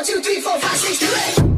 1, 2, 3, 4, 5, 6, 2, 8.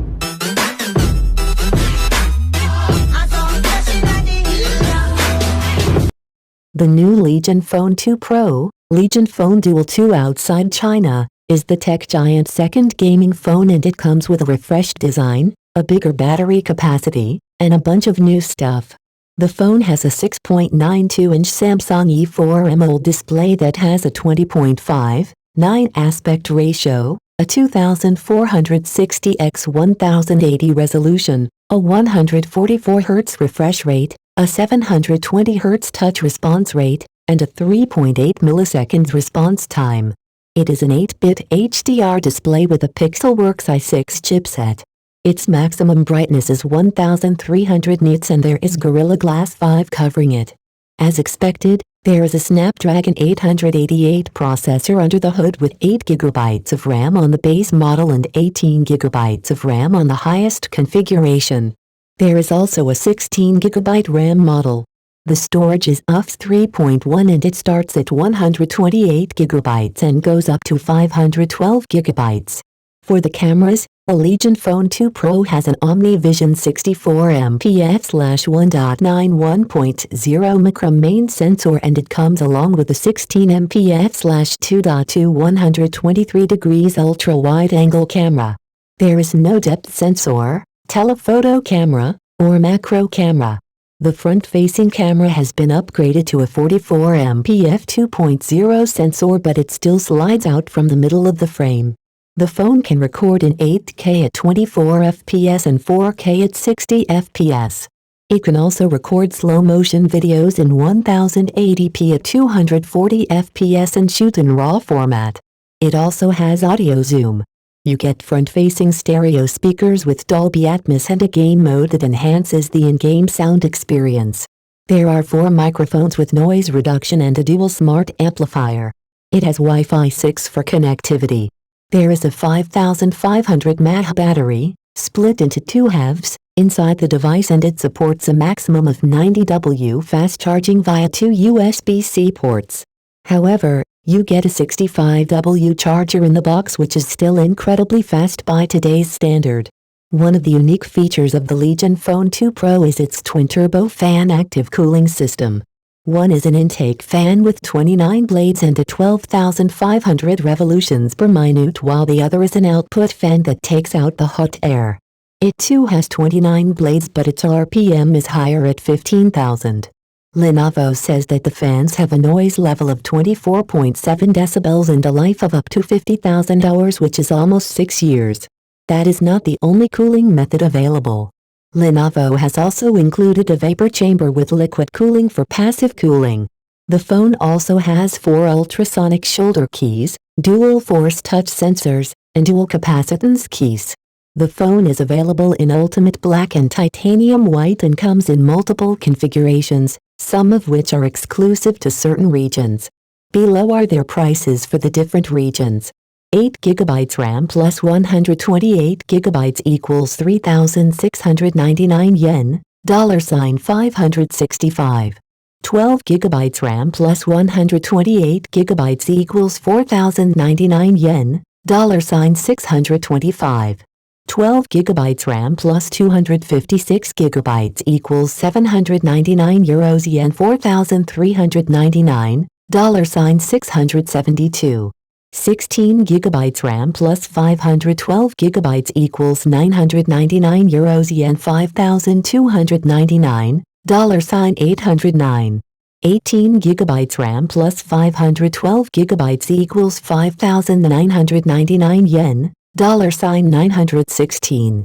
The new Legion Phone 2 Pro, Legion Phone Duel 2 outside China, is the tech giant's second gaming phone, and it comes with a refreshed design, a bigger battery capacity, and a bunch of new stuff. The phone has a 6.92-inch Samsung E4 AMOLED display that has a 20.59 aspect ratio, a 2460 x 1080 resolution, a 144 Hz refresh rate, a 720 Hz touch response rate, and a 3.8 milliseconds response time. It is an 8-bit HDR display with a Pixelworks i6 chipset. Its maximum brightness is 1300 nits and there is Gorilla Glass 5 covering it. As expected, there is a Snapdragon 888 processor under the hood with 8GB of RAM on the base model and 18GB of RAM on the highest configuration. There is also a 16GB RAM model. The storage is UFS 3.1 and it starts at 128GB and goes up to 512GB. For the cameras, the Legion Phone 2 Pro has an OmniVision 64MP/1.91.0 micron main sensor, and it comes along with a 16MP/2.2 123 degrees ultra-wide-angle camera. There is no depth sensor, telephoto camera, or macro camera. The front-facing camera has been upgraded to a 44MP f2.0 sensor, but it still slides out from the middle of the frame. The phone can record in 8K at 24 fps and 4K at 60 fps. It can also record slow-motion videos in 1080p at 240 fps and shoot in RAW format. It also has audio zoom. You get front-facing stereo speakers with Dolby Atmos and a game mode that enhances the in-game sound experience. There are 4 microphones with noise reduction and a dual smart amplifier. It has Wi-Fi 6 for connectivity. There is a 5500 mAh battery, split into 2 halves, inside the device, and it supports a maximum of 90W fast charging via 2 USB-C ports. However, you get a 65W charger in the box, which is still incredibly fast by today's standard. One of the unique features of the Legion Phone 2 Pro is its twin-turbo fan active cooling system. One is an intake fan with 29 blades and a 12,500 revolutions per minute, while the other is an output fan that takes out the hot air. It too has 29 blades, but its RPM is higher at 15,000. Lenovo says that the fans have a noise level of 24.7 decibels and a life of up to 50,000 hours, which is almost 6 years. That is not the only cooling method available. Lenovo has also included a vapor chamber with liquid cooling for passive cooling. The phone also has 4 ultrasonic shoulder keys, dual force touch sensors, and dual capacitance keys. The phone is available in Ultimate Black and Titanium White and comes in multiple configurations, some of which are exclusive to certain regions. Below are their prices for the different regions. 8GB RAM plus 128GB equals 3,699 yen, $565. 12GB RAM plus 128GB equals 4,099 yen, $625. 12GB RAM plus 256GB equals 799 euros yen, 4,399, $672. 16GB RAM plus 512GB equals 999 euros yen, 5,299, $809. 18GB RAM plus 512GB equals 5,999 yen, $916.